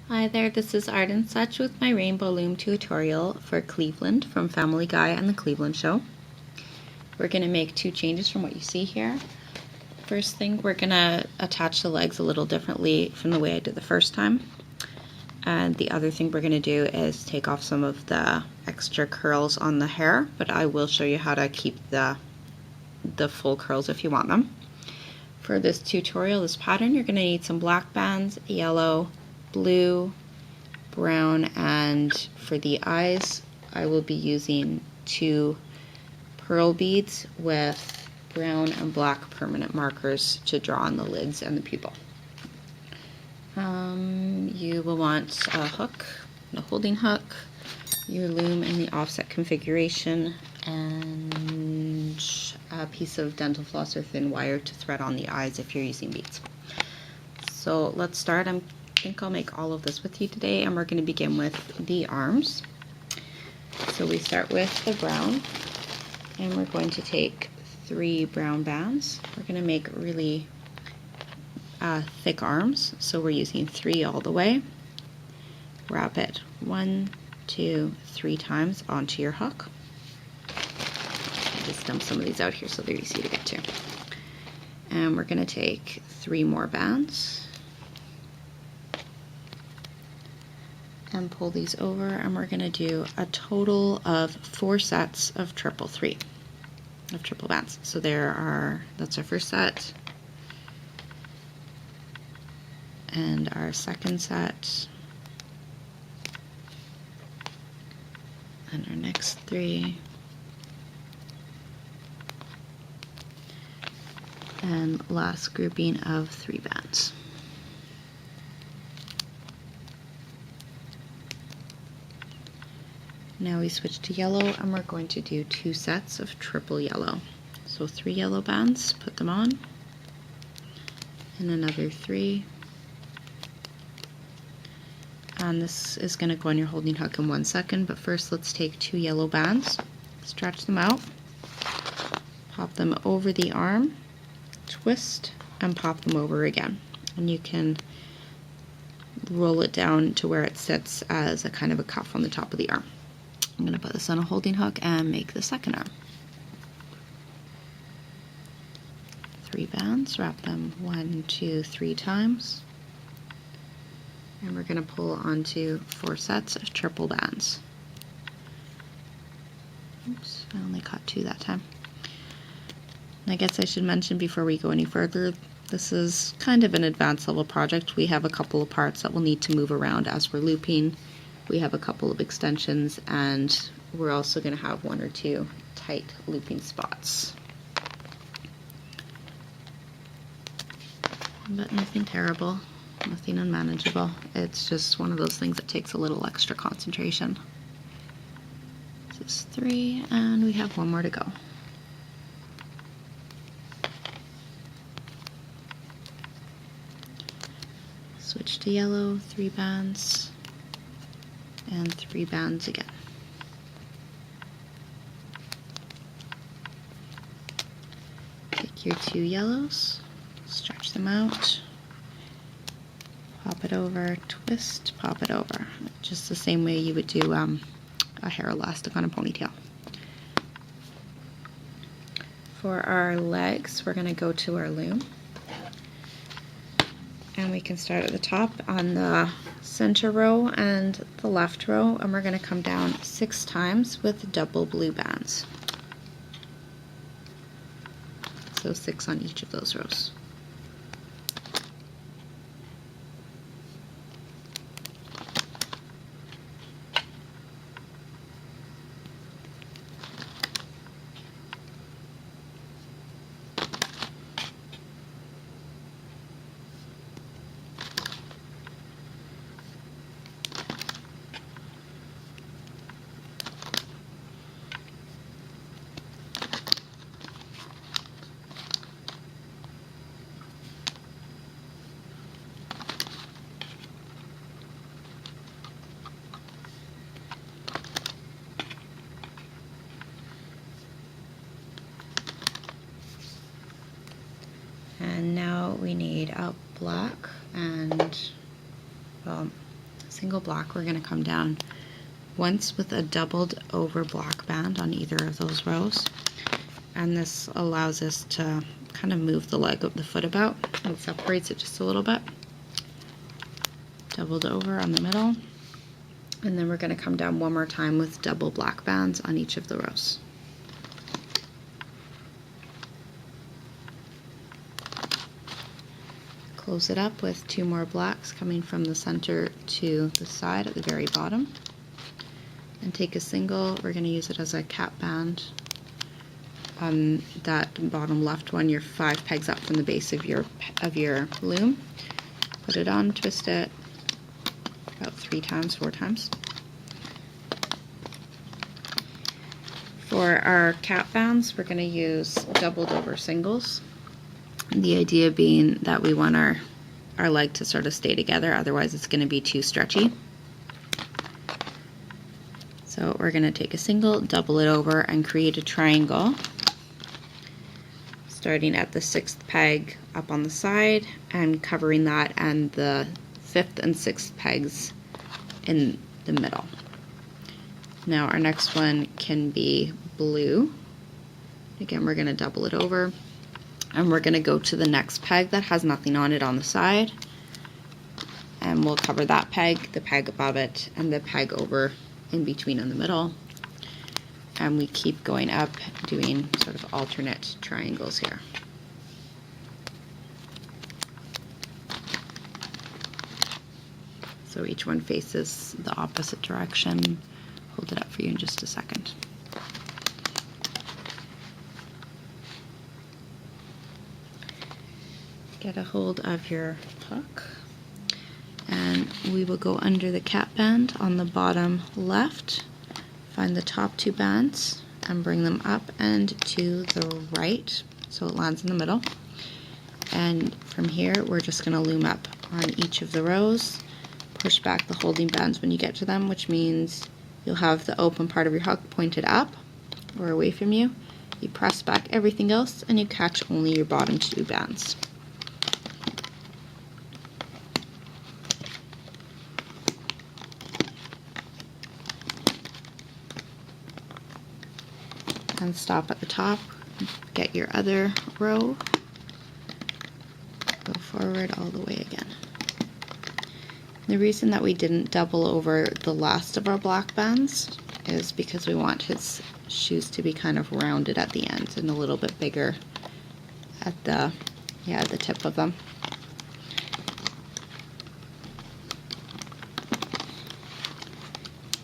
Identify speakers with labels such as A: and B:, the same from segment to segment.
A: Hi there, this is Art and Such with my Rainbow Loom tutorial for Cleveland from Family Guy and the Cleveland Show. We're going to make two changes from what you see here. First thing, we're going to attach the legs a little differently from the way I did the first time. And the other thing we're going to do is take off some of the extra curls on the hair, but I will show you how to keep the full curls if you want them. For this tutorial, this pattern, you're going to need some black bands, yellow, blue, brown, and for the eyes I will be using 2 pearl beads with brown and black permanent markers to draw on the lids and the pupil. You will want a hook, a holding hook, your loom in the offset configuration, and a piece of dental floss or thin wire to thread on the eyes if you're using beads. So let's start. I think I'll make all of this with you today, and we're going to begin with the arms. So we start with the brown, and we're going to take 3 brown bands. We're going to make really thick arms, so we're using 3 all the way. Wrap it 1, 2, 3 times onto your hook. I'll just dump some of these out here so they're easy to get to. And we're going to take 3 more bands and pull these over, and we're going to do a total of 4 sets of triple bands. So that's our first set, and our second set, and our next 3, and last grouping of 3 bands. Now we switch to yellow, and we're going to do 2 sets of triple yellow. So 3 yellow bands, put them on, and another 3. And this is going to go on your holding hook in 1 second, but first let's take 2 yellow bands, stretch them out, pop them over the arm, twist, and pop them over again. And you can roll it down to where it sits as a kind of a cuff on the top of the arm. I'm going to put this on a holding hook and make the second arm. 3 bands, wrap them 1, 2, 3 times, and we're going to pull onto 4 sets of triple bands. Oops, I only caught 2 that time. And I guess I should mention before we go any further, this is kind of an advanced level project. We have a couple of parts that we'll need to move around as we're looping. We have a couple of extensions, and we're also going to have 1 or 2 tight looping spots. But nothing terrible, nothing unmanageable. It's just one of those things that takes a little extra concentration. This is 3, and we have 1 more to go. Switch to yellow, 3 bands, and 3 bands again. Take your 2 yellows, stretch them out, pop it over, twist, pop it over. Just the same way you would do a hair elastic on a ponytail. For our legs, we're going to go to our loom. And we can start at the top on the center row and the left row, and we're going to come down 6 times with double blue bands. So 6 on each of those rows. And now we need a black and, well, single black, we're going to come down once with a doubled over black band on either of those rows, and this allows us to kind of move the leg of the foot about and separates it just a little bit. Doubled over on the middle, and then we're going to come down one more time with double black bands on each of the rows. Close it up with 2 more blacks coming from the center to the side at the very bottom, and take a single. We're going to use it as a cap band on that bottom left one. You're 5 pegs up from the base of your loom. Put it on, twist it about 3 times, 4 times. For our cap bands, we're going to use doubled over singles. The idea being that we want our leg to sort of stay together, otherwise it's going to be too stretchy. So we're going to take a single, double it over, and create a triangle, starting at the 6th peg up on the side and covering that and the 5th and 6th pegs in the middle. Now our next one can be blue. Again, we're going to double it over, and we're going to go to the next peg that has nothing on it on the side, and we'll cover that peg, the peg above it, and the peg over in between in the middle, and we keep going up doing sort of alternate triangles here. So each one faces the opposite direction. Hold it up for you in just a second. Get a hold of your hook, and we will go under the cap band on the bottom left, find the top 2 bands and bring them up and to the right so it lands in the middle. And from here we're just going to loom up on each of the rows, push back the holding bands when you get to them, which means you'll have the open part of your hook pointed up or away from you. You press back everything else and you catch only your bottom 2 bands. And stop at the top, get your other row, go forward all the way again. The reason that we didn't double over the last of our black bands is because we want his shoes to be kind of rounded at the end and a little bit bigger at the tip of them.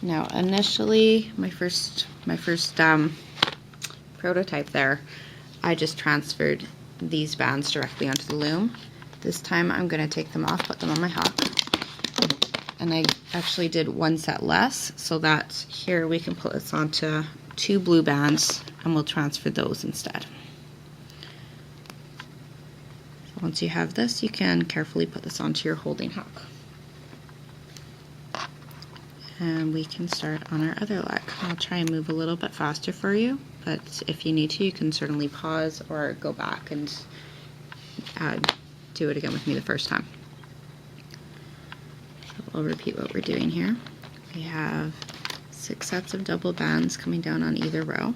A: Now initially, my first prototype there, I just transferred these bands directly onto the loom. This time I'm going to take them off, put them on my hook, and I actually did 1 set less so that here we can put this onto 2 blue bands and we'll transfer those instead. So once you have this, you can carefully put this onto your holding hook. And we can start on our other leg. I'll try and move a little bit faster for you, but if you need to, you can certainly pause or go back and do it again with me the first time. So we'll repeat what we're doing here. We have 6 sets of double bands coming down on either row.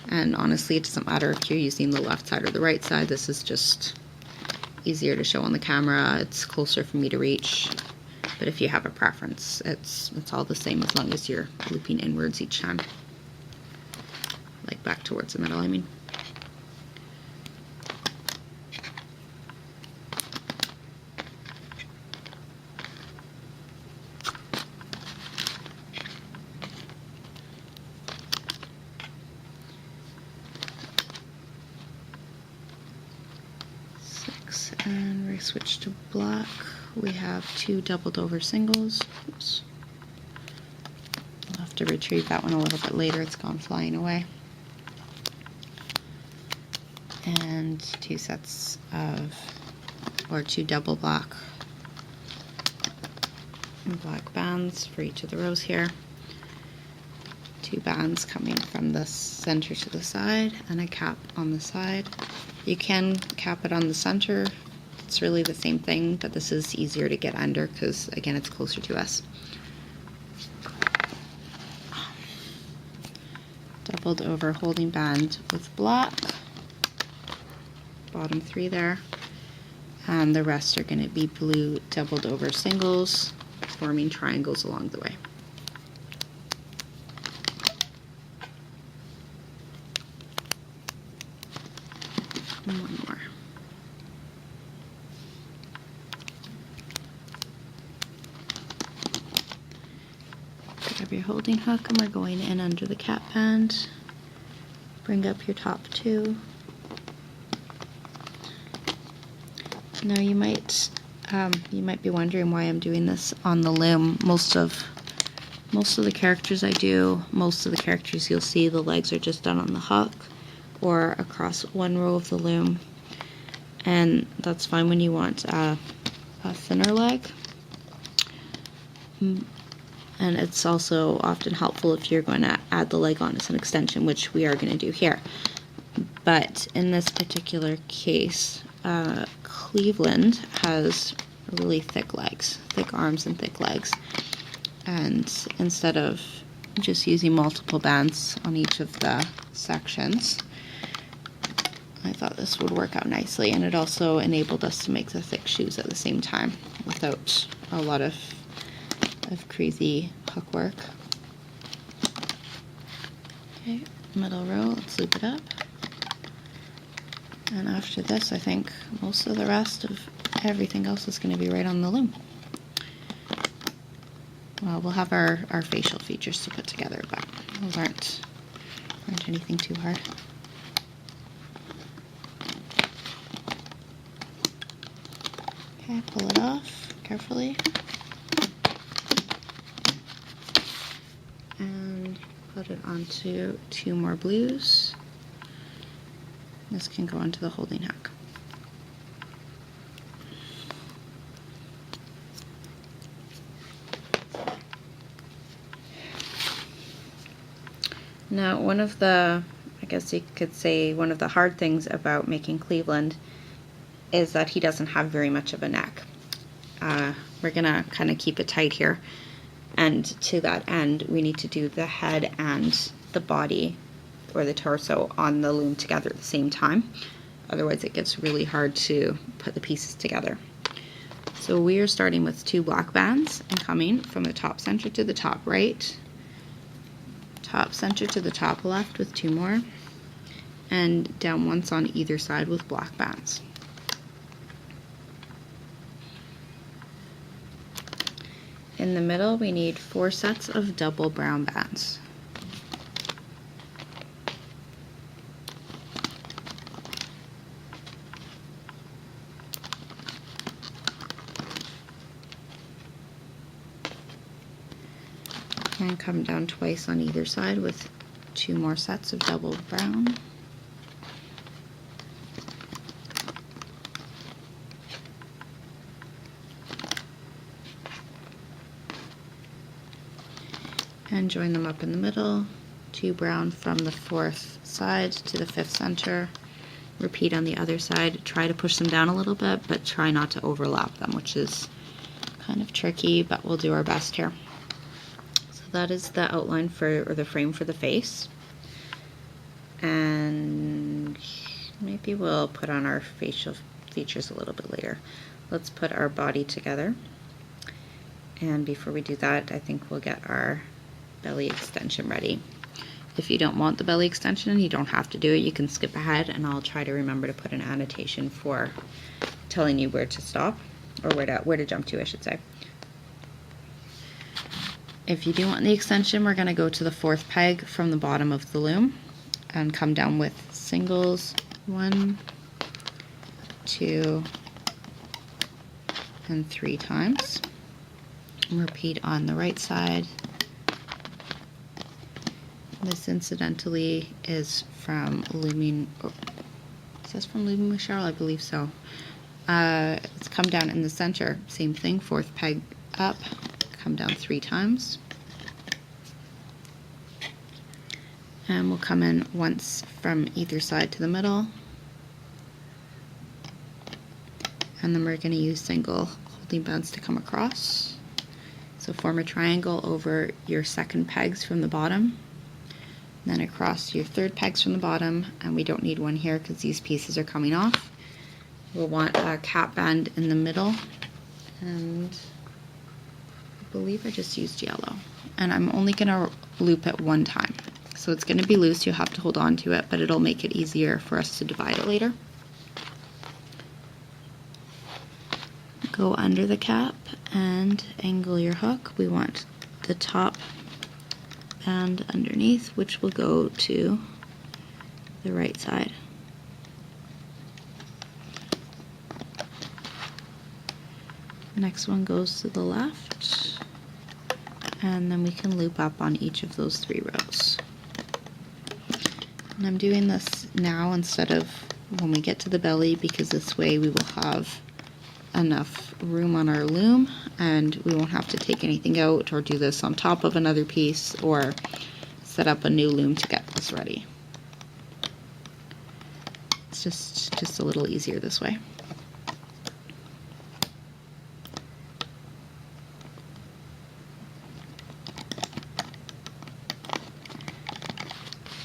A: And honestly, it doesn't matter if you're using the left side or the right side. This is just easier to show on the camera. It's closer for me to reach. But if you have a preference, it's all the same as long as you're looping inwards each time. Like back towards the middle, I mean. And we switch to black. We have 2 doubled over singles. Oops. I'll have to retrieve that one a little bit later. It's gone flying away. And 2 sets of, or 2 double black bands for each of the rows here. 2 bands coming from the center to the side and a cap on the side. You can cap it on the center It's really the same thing, but this is easier to get under because, again, it's closer to us. Doubled over holding band with black, bottom 3 there, and the rest are going to be blue doubled over singles, forming triangles along the way. And one more. Grab your holding hook and we're going in under the cap band. Bring up your top 2. Now you might be wondering why I'm doing this on the loom. Most of the characters I do, most of the characters you'll see the legs are just done on the hook or across one row of the loom, and that's fine when you want a thinner leg. And it's also often helpful if you're going to add the leg on as an extension, which we are going to do here. But in this particular case, Cleveland has really thick legs, thick arms and thick legs. And instead of just using multiple bands on each of the sections, I thought this would work out nicely, and it also enabled us to make the thick shoes at the same time without a lot of crazy hook work. Okay, middle row, let's loop it up. And after this, I think most of the rest of everything else is going to be right on the loom. Well, we'll have our facial features to put together, but those aren't anything too hard. Okay, pull it off carefully. And put it onto 2 more blues. This can go onto the holding hook. Now, one of the, I guess you could say, one of the hard things about making Cleveland is that he doesn't have very much of a neck. We're gonna kind of keep it tight here, and to that end we need to do the head and the body or the torso on the loom together at the same time. Otherwise it gets really hard to put the pieces together. So we are starting with 2 black bands and coming from the top center to the top right, top center to the top left with 2 more, and down once on either side with black bands. In the middle we need 4 sets of double brown bands. And come down twice on either side with 2 more sets of double brown. And join them up in the middle, 2 brown from the 4th side to the 5th center. Repeat on the other side. Try to push them down a little bit, but try not to overlap them, which is kind of tricky, but we'll do our best here. So that is the outline for, or the frame for the face. And maybe we'll put on our facial features a little bit later. Let's put our body together. And before we do that, I think we'll get our belly extension ready. If you don't want the belly extension, you don't have to do it. You can skip ahead, and I'll try to remember to put an annotation for telling you where to stop, or where to jump to, I should say. If you do want the extension, we're going to go to the 4th peg from the bottom of the loom and come down with singles 1, 2, and 3 times. And repeat on the right side. This incidentally is from Looming, is this from Looming with Cheryl? I believe so. It's come down in the center, same thing, 4th peg up, come down 3 times. And we'll come in once from either side to the middle. and then we're going to use single holding bands to come across. So form a triangle over your second pegs from the bottom, then across your third pegs from the bottom, and we don't need one here because these pieces are coming off. We'll want a cap band in the middle, and I believe I just used yellow. And I'm only going to loop it one time. So it's going to be loose, you'll have to hold on to it, but it'll make it easier for us to divide it later. Go under the cap and angle your hook. We want the top band underneath, which will go to the right side. Next one goes to the left, and then we can loop up on each of those 3 rows. And I'm doing this now instead of when we get to the belly, because this way we will have enough room on our loom and we won't have to take anything out or do this on top of another piece or set up a new loom to get this ready. It's just a little easier this way.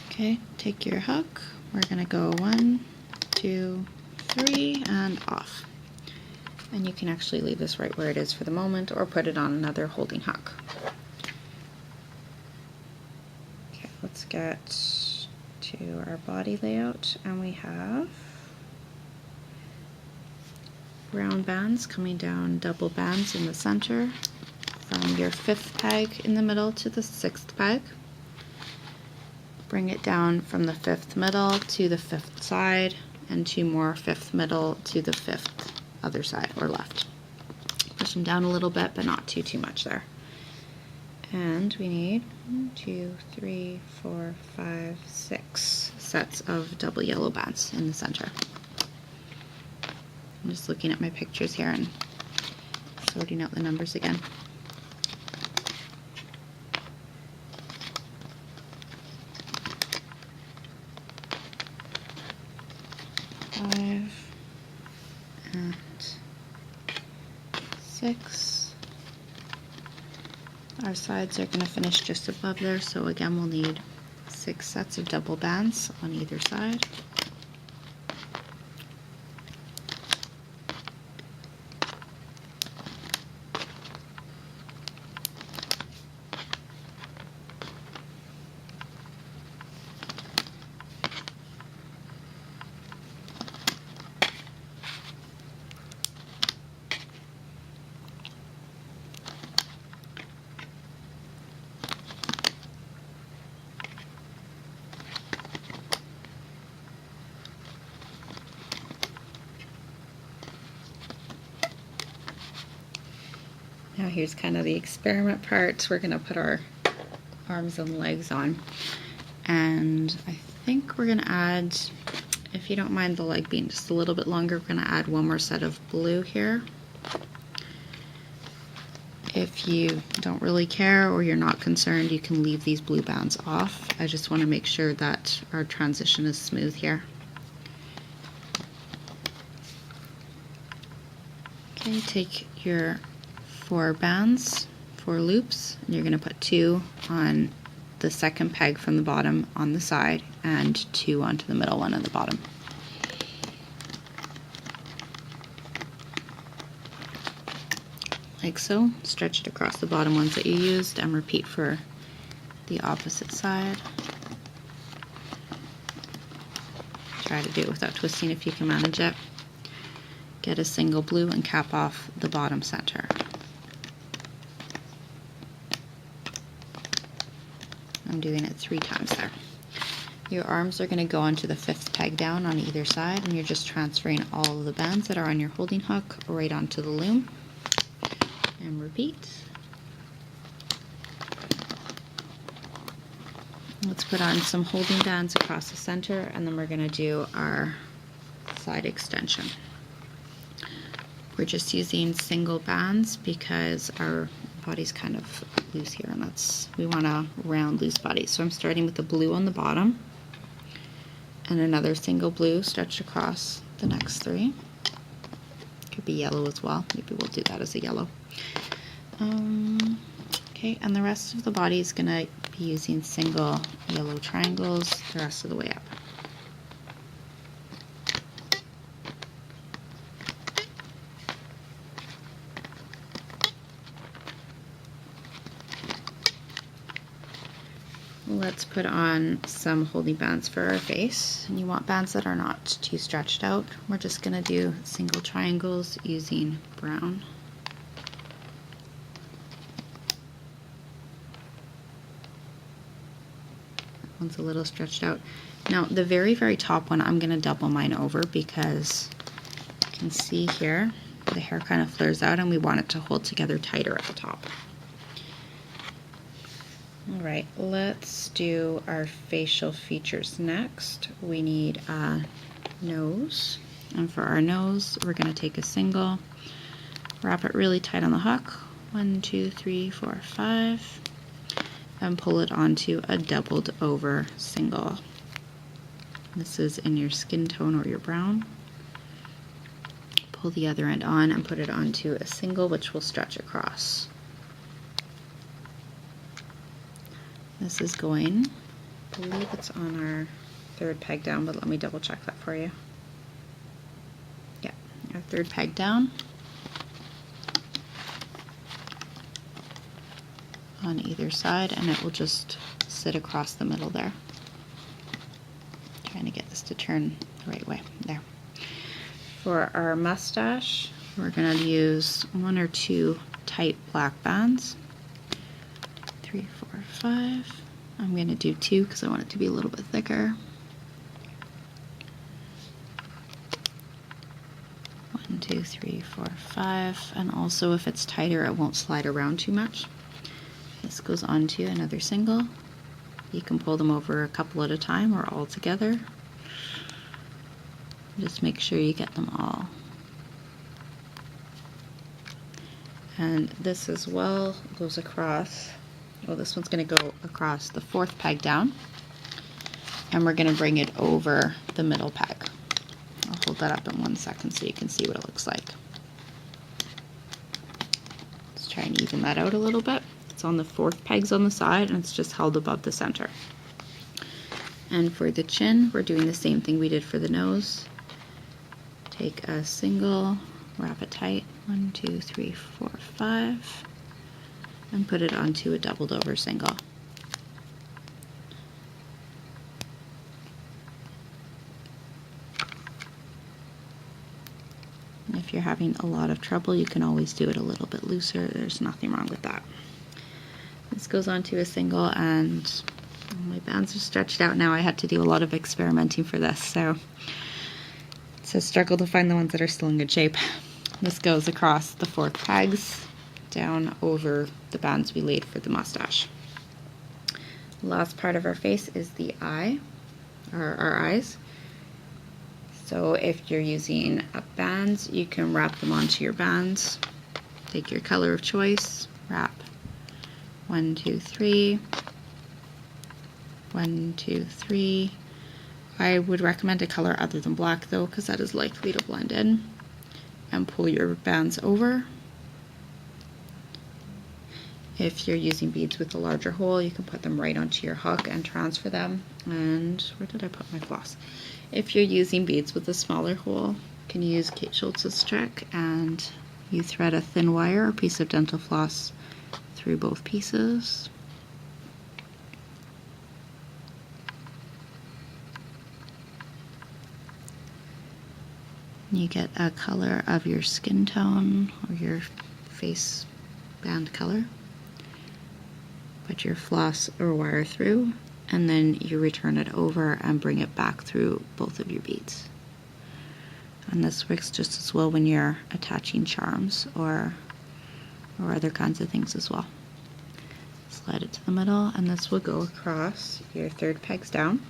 A: Okay, take your hook. We're gonna go 1, 2, 3, and off. And you can actually leave this right where it is for the moment or put it on another holding hook. Okay, let's get to our body layout, and we have round bands coming down, double bands in the center from your 5th peg in the middle to the 6th peg. Bring it down from the 5th middle to the 5th side, and 2 more 5th middle to the 5th other side or left. Push them down a little bit, but not too much there. And we need 1, 2, 3, 4, 5, 6 sets of double yellow bands in the center. I'm just looking at my pictures here and sorting out the numbers again. And 6. Our sides are going to finish just above there, so again we'll need 6 sets of double bands on either side. Now here's kind of the experiment part. We're going to put our arms and legs on, and I think we're going to add, if you don't mind the leg being just a little bit longer, we're going to add 1 more set of blue here. If you don't really care or you're not concerned, you can leave these blue bands off. I just want to make sure that our transition is smooth here. Okay, take your 4 bands, 4 loops, and you're going to put 2 on the second peg from the bottom on the side and 2 onto the middle one at the bottom. Like so. Stretch it across the bottom ones that you used and repeat for the opposite side. Try to do it without twisting if you can manage it. Get a single blue and cap off the bottom center. I'm doing it 3 times there. Your arms are going to go onto the 5th peg down on either side, and you're just transferring all of the bands that are on your holding hook right onto the loom. And repeat. Let's put on some holding bands across the center, and then we're going to do our side extension. We're just using single bands because our body's kind of loose here, and we want a round loose body. So I'm starting with the blue on the bottom and another single blue stretched across the next 3. Could be yellow as well. Maybe we'll do that as a yellow. Okay, and the rest of the body is going to be using single yellow triangles the rest of the way up. Let's put on some holding bands for our face. And you want bands that are not too stretched out. We're just going to do single triangles using brown. One's a little stretched out. Now the very, very top one, I'm going to double mine over because you can see here the hair kind of flares out and we want it to hold together tighter at the top. Alright, let's do our facial features next. We need a nose, and for our nose we're going to take a single, wrap it really tight on the hook, 1, 2, 3, 4, 5, and pull it onto a doubled over single. This is in your skin tone or your brown. Pull the other end on and put it onto a single, which will stretch across. This is going, I believe it's on our third peg down, but let me double check that for you. Yeah, our third peg down. On either side, and it will just sit across the middle there. Trying to get this to turn the right way. There. For our mustache, we're going to use 1 or 2 tight black bands. 3, 4, 5. I'm going to do 2 because I want it to be a little bit thicker. 1, 2, 3, 4, 5. And also if it's tighter, it won't slide around too much. This goes onto another single. You can pull them over a couple at a time or all together. Just make sure you get them all. And this as well goes across. Well, this one's going to go across the 4th peg down, and we're going to bring it over the middle peg. I'll hold that up in 1 second so you can see what it looks like. Let's try and even that out a little bit. It's on the 4th pegs on the side, and it's just held above the center. And for the chin, we're doing the same thing we did for the nose. Take a single, wrap it tight, 1, 2, 3, 4, 5, and put it onto a doubled over single. And if you're having a lot of trouble, you can always do it a little bit looser. There's nothing wrong with that. This goes onto a single, and my bands are stretched out now. I had to do a lot of experimenting for this, so it's a struggle to find the ones that are still in good shape. This goes across the 4th pegs down over the bands we laid for the mustache. The last part of our face is the eye, or our eyes. So if you're using bands, you can wrap them onto your bands. Take your color of choice, wrap 1, 2, 3, 1, 2, 3. I would recommend a color other than black though, because that is likely to blend in. And pull your bands over. If you're using beads with a larger hole, you can put them right onto your hook and transfer them. And where did I put my floss? If you're using beads with a smaller hole, you can use Kate Schultz's trick, and you thread a thin wire or piece of dental floss through both pieces. You get a color of your skin tone or your face band color. Put your floss or wire through, and then you return it over and bring it back through both of your beads. And this works just as well when you're attaching charms or other kinds of things as well. Slide it to the middle, and this will go across your 3rd pegs down,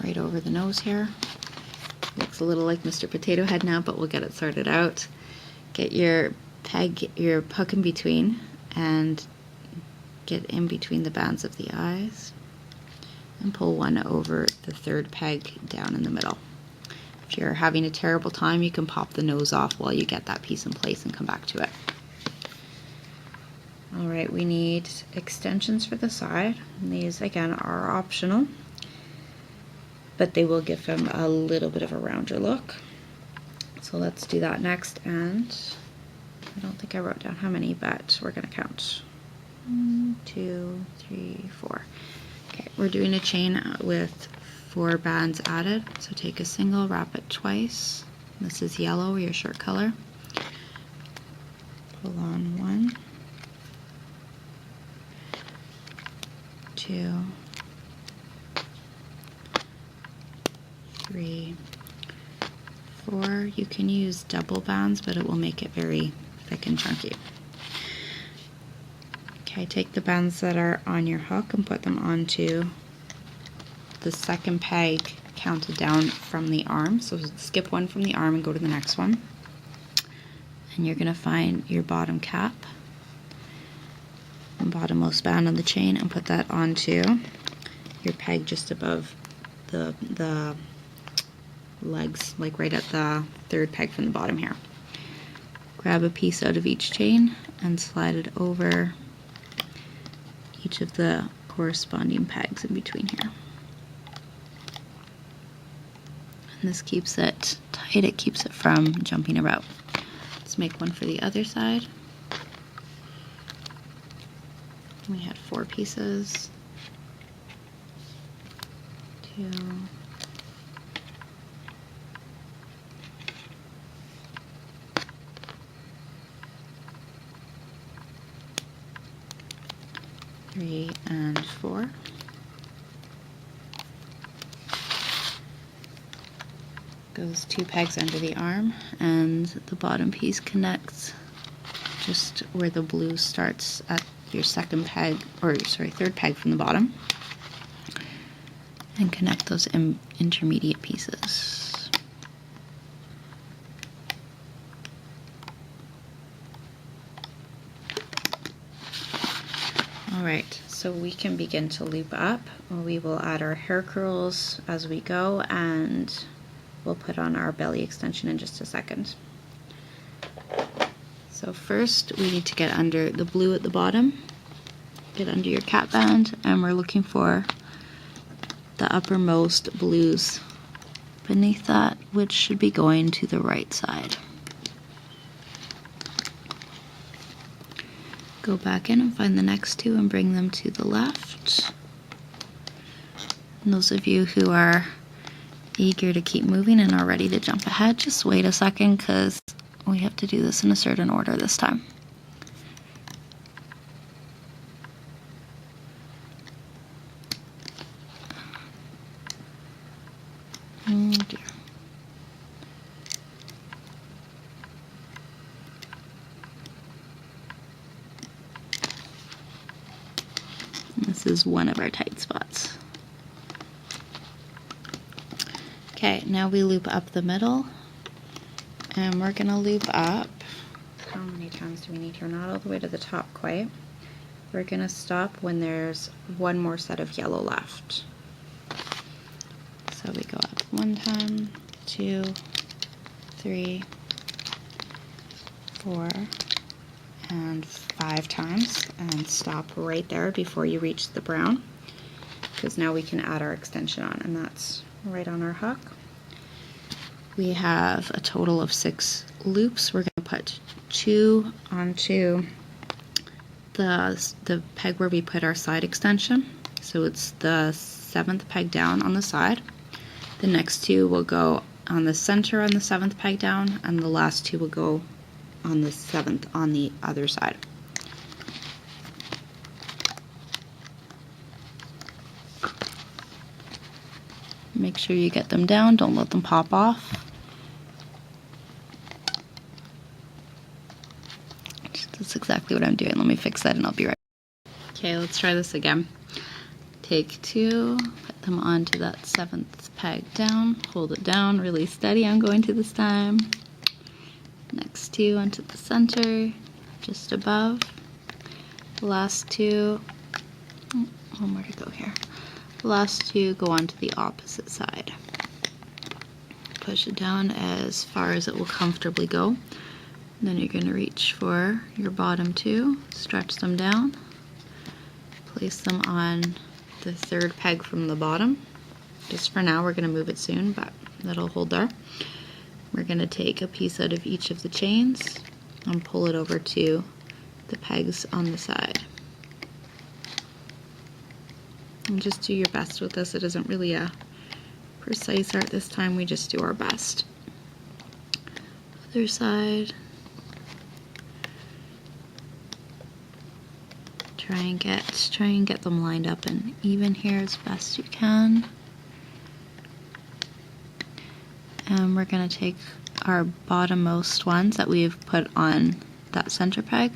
A: right over the nose here. Looks a little like Mr. Potato Head now, but we'll get it sorted out. Get your hook in between and get in between the bands of the eyes and pull one over the 3rd peg down in the middle. If you're having a terrible time, you can pop the nose off while you get that piece in place and come back to it. Alright, we need extensions for the side. And these, again, are optional, but they will give them a little bit of a rounder look. So let's do that next, and I don't think I wrote down how many, but we're going to count. 1, 2, 3, 4. Okay, we're doing a chain with 4 bands added. So take a single, wrap it twice. This is yellow, your shirt color. Pull on 1, 2, 3, 4. You can use double bands, but it will make it very thick and chunky. Okay, take the bands that are on your hook and put them onto the second peg counted down from the arm. So skip one from the arm and go to the next one. And you're going to find your bottom cap and bottommost band on the chain and put that onto your peg just above the legs, like right at the 3rd peg from the bottom here. Grab a piece out of each chain and slide it over each of the corresponding pegs in between here. And this keeps it tight, it keeps it from jumping about. Let's make one for the other side. We had 4 pieces. 2, 3, and 4. Goes 2 pegs under the arm, and the bottom piece connects just where the blue starts at your 2nd peg, or sorry, 3rd peg from the bottom, and connect those intermediate pieces. Alright, so we can begin to loop up. We will add our hair curls as we go, and we'll put on our belly extension in just a second. So first we need to get under the blue at the bottom, get under your cap band, and we're looking for the uppermost blues beneath that, which should be going to the right side. Go back in and find the next 2 and bring them to the left. And those of you who are eager to keep moving and are ready to jump ahead, just wait a second, because we have to do this in a certain order this time. Oh dear. This is one of our tight spots. Okay, now we loop up the middle, and we're going to loop up, how many times do we need here? Not all the way to the top quite. We're going to stop when there's one more set of yellow left. So we go up 1 time, 2, 3, 4, and 5 times, and stop right there before you reach the brown, because now we can add our extension on, and that's right on our hook. We have a total of 6 loops. We're going to put 2 onto the peg where we put our side extension. So it's the 7th peg down on the side. The next 2 will go on the center on the 7th peg down, and the last 2 will go on the 7th on the other side. Make sure you get them down, don't let them pop off. That's exactly what I'm doing. Let me fix that and I'll be right back. Okay, let's try this again. Take 2, put them onto that 7th peg down, hold it down really steady. I'm going to this time. Next 2 onto the center, just above. The last 2, one more to go here. The last 2 go onto the opposite side. push it down as far as it will comfortably go. Then you're going to reach for your bottom two, stretch them down, place them on the third peg from the bottom. Just for now, we're going to move it soon, but that'll hold there. We're going to take a piece out of each of the chains and pull it over to the pegs on the side. And just do your best with this. It isn't really a precise art this time, we just do our best. Other side. Try and get them lined up and even here as best you can. And we're going to take our bottommost ones that we've put on that center peg,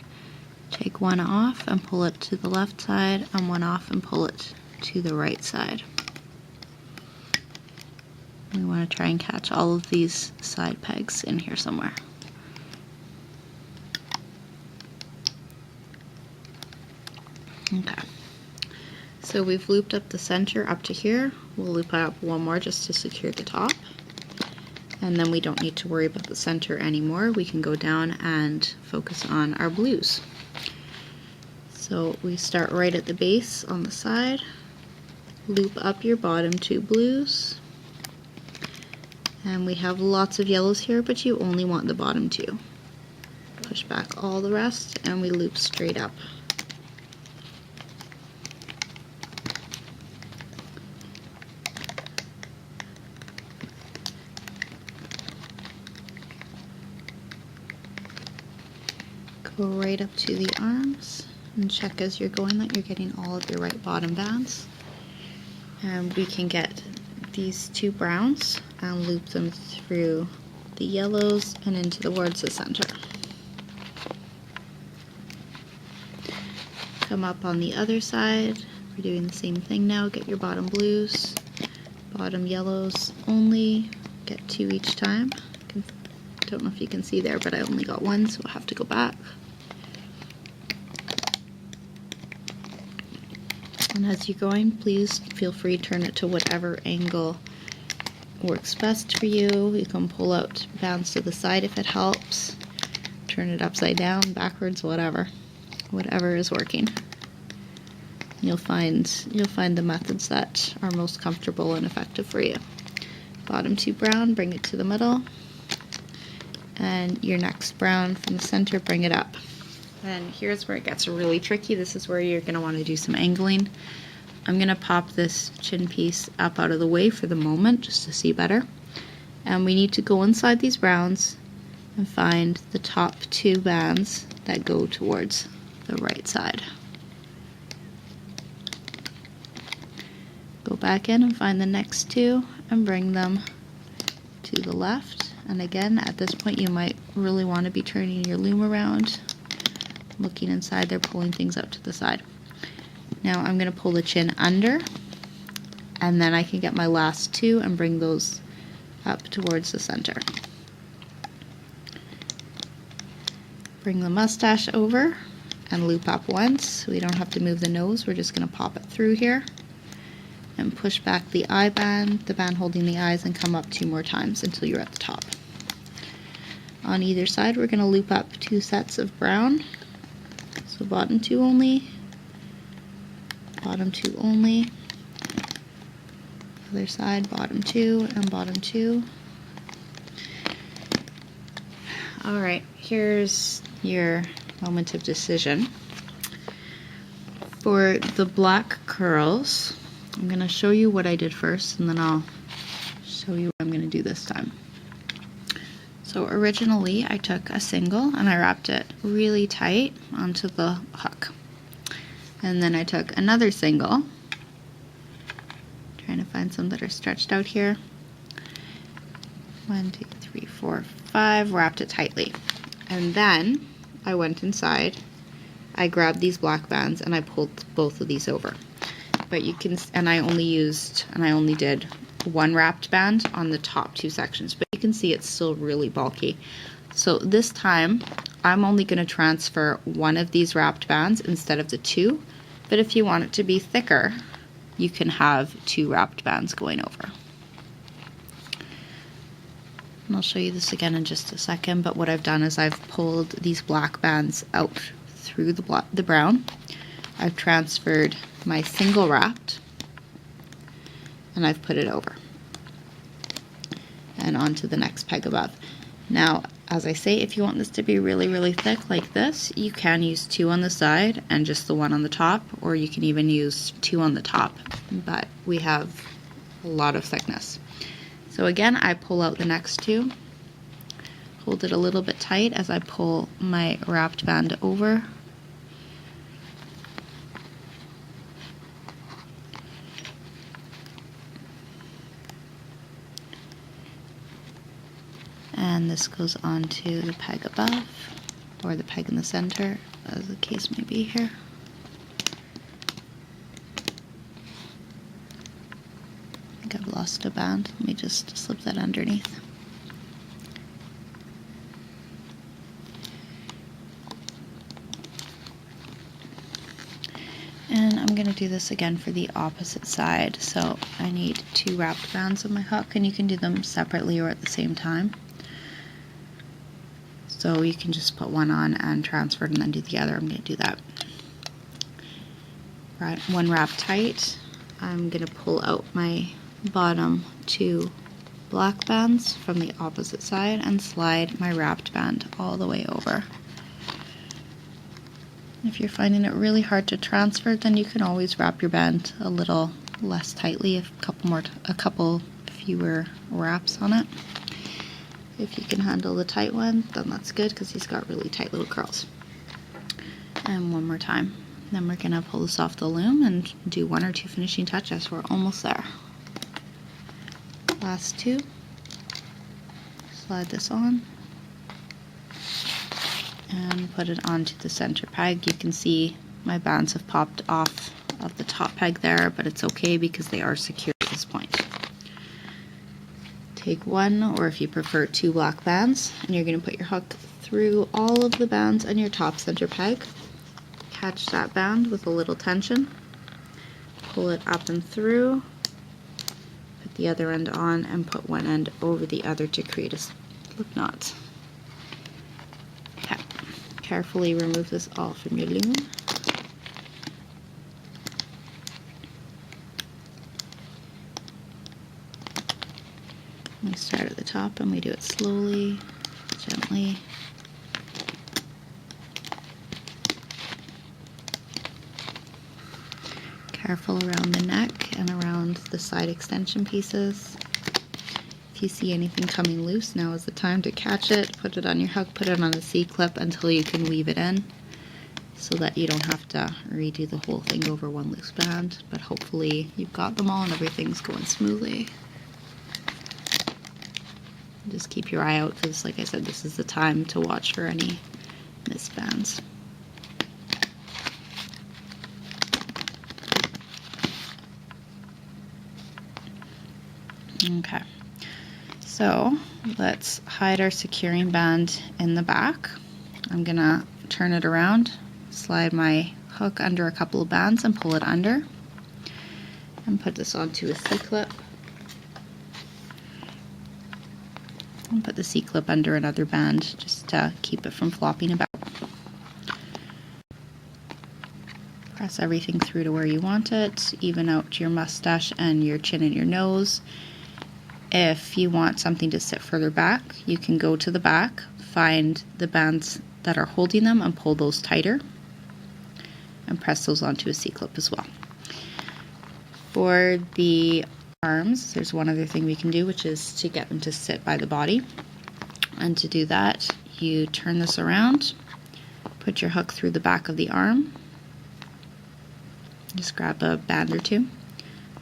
A: take one off and pull it to the left side, and one off and pull it to the right side. We want to try and catch all of these side pegs in here somewhere. Okay, so we've looped up the center up to here. We'll loop up one more just to secure the top. And then we don't need to worry about the center anymore. We can go down and focus on our blues. So we start right at the base on the side, loop up your bottom two blues, and we have lots of yellows here, but you only want the bottom two. Push back all the rest and we loop straight up. Go right up to the arms and check as you're going that you're getting all of your right bottom bands. And we can get these two browns and loop them through the yellows and into towards the center. Come up on the other side. We're doing the same thing now. Get your bottom blues, bottom yellows only. Get two each time. Don't know if you can see there, but I only got one, so I'll have to go back. And as you're going, please feel free to turn it to whatever angle works best for you. You can pull out bands to the side if it helps. Turn it upside down, backwards, whatever is working. You'll find the methods that are most comfortable and effective for you. Bottom two brown, bring it to the middle, and your next brown from the center, bring it up. And here's where it gets really tricky. This is where you're going to want to do some angling. I'm going to pop this chin piece up out of the way for the moment just to see better. And we need to go inside these browns and find the top two bands that go towards the right side. Go back in and find the next two and bring them to the left. And again, at this point you might really want to be turning your loom around, looking inside there, pulling things out to the side. Now I'm going to pull the chin under, and then I can get my last two and bring those up towards the center. Bring the mustache over and loop up once. We don't have to move the nose, we're just going to pop it through here. And push back the eye band, the band holding the eyes, and come up two more times until you're at the top. On either side, we're going to loop up two sets of brown. So bottom two only, bottom two only. Other side, bottom two and bottom two. Alright, here's your moment of decision. For the black curls, I'm going to show you what I did first, and then I'll show you what I'm going to do this time. So originally I took a single and I wrapped it really tight onto the hook. And then I took another single, trying to find some that are stretched out here. 1, 2, 3, 4, 5, wrapped it tightly. And then I went inside, I grabbed these black bands and I pulled both of these over. But you can, and I only did one wrapped band on the top two sections, but you can see it's still really bulky. So this time I'm only going to transfer one of these wrapped bands instead of the two, but if you want it to be thicker, you can have two wrapped bands going over. And I'll show you this again in just a second, but what I've done is I've pulled these black bands out through the brown. I've transferred my single wrapped and I've put it over and onto the next peg above. Now, as I say, if you want this to be really, really thick like this, you can use 2 on the side and just the 1 on the top, or you can even use 2 on the top, but we have a lot of thickness. So again, I pull out the next 2, hold it a little bit tight as I pull my wrapped band over. And this goes onto the peg above, or the peg in the center, as the case may be here. I think I've lost a band. Let me just slip that underneath. And I'm going to do this again for the opposite side. So I need 2 wrapped bands on my hook, and you can do them separately or at the same time. So you can just put 1 on and transfer it and then do the other. I'm going to do that. Right, 1 wrap tight. I'm going to pull out my bottom 2 black bands from the opposite side and slide my wrapped band all the way over. If you're finding it really hard to transfer, then you can always wrap your band a little less tightly, a couple fewer wraps on it. If you can handle the tight one, then that's good because he's got really tight little curls. And 1 more time. Then we're going to pull this off the loom and do 1 or 2 finishing touches. We're almost there. Last 2. Slide this on and put it onto the center peg. You can see my bands have popped off of the top peg there, but it's okay because they are secure at this point. Take 1, or if you prefer 2 black bands, and you're going to put your hook through all of the bands on your top center peg. Catch that band with a little tension, pull it up and through, put the other end on, and put one end over the other to create a slip knot. Okay. Carefully remove this all from your loom. We start at the top and we do it slowly, gently. Careful around the neck and around the side extension pieces. If you see anything coming loose, now is the time to catch it, put it on your hook, put it on a C-clip until you can weave it in, so that you don't have to redo the whole thing over 1 loose band, but hopefully you've got them all and everything's going smoothly. Just keep your eye out because, like I said, this is the time to watch for any missed bands. Okay, so let's hide our securing band in the back. I'm gonna turn it around, slide my hook under a couple of bands and pull it under, and put this onto a C-clip. And put the C-clip under another band just to keep it from flopping about. Press everything through to where you want it, even out your mustache and your chin and your nose. If you want something to sit further back, you can go to the back, find the bands that are holding them and pull those tighter, and press those onto a C-clip as well. For the arms, there's one other thing we can do, which is to get them to sit by the body. And to do that, you turn this around, put your hook through the back of the arm, just grab a band or 2,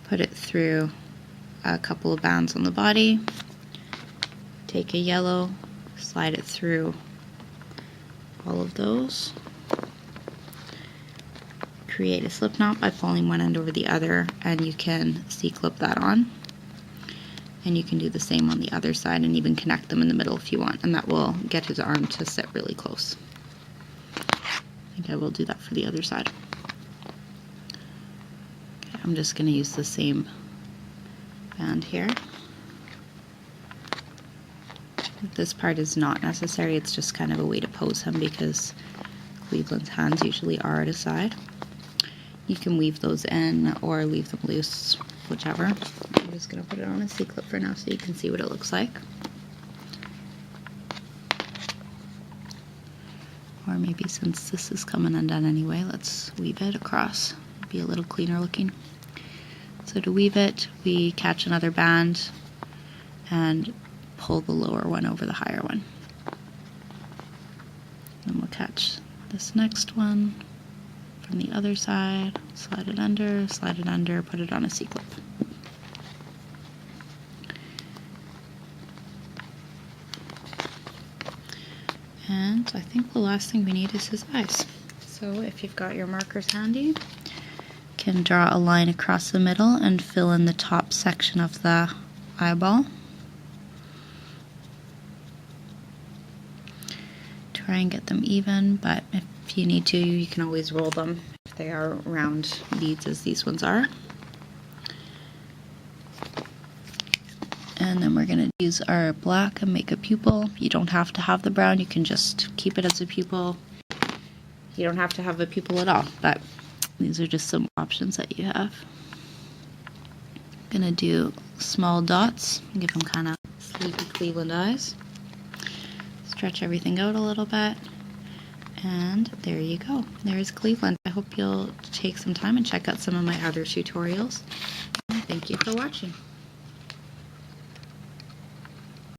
A: put it through a couple of bands on the body, take a yellow, slide it through all of those, create a slip knot by pulling one end over the other, and you can C-clip that on, and you can do the same on the other side and even connect them in the middle if you want, and that will get his arm to sit really close. I think I will do that for the other side. Okay, I'm just going to use the same band here. This part is not necessary, it's just kind of a way to pose him because Cleveland's hands usually are at his side. You can weave those in or leave them loose, whichever. I'm just going to put it on a C-clip for now so you can see what it looks like. Or maybe since this is coming undone anyway, let's weave it across. Be a little cleaner looking. So to weave it, we catch another band and pull the lower one over the higher one. And we'll catch this next one from the other side, slide it under, put it on a C-clip. And I think the last thing we need is his eyes. So if you've got your markers handy, you can draw a line across the middle and fill in the top section of the eyeball. Try and get them even, but if you need to, you can always roll them if they are round beads as these ones are. And then we're going to use our black and make a pupil. You don't have to have the brown, you can just keep it as a pupil. You don't have to have a pupil at all, but these are just some options that you have. I'm going to do small dots, give them kind of sleepy Cleveland eyes. Stretch everything out a little bit, and there you go. There's Cleveland. I hope you'll take some time and check out some of my other tutorials. Thank you for watching.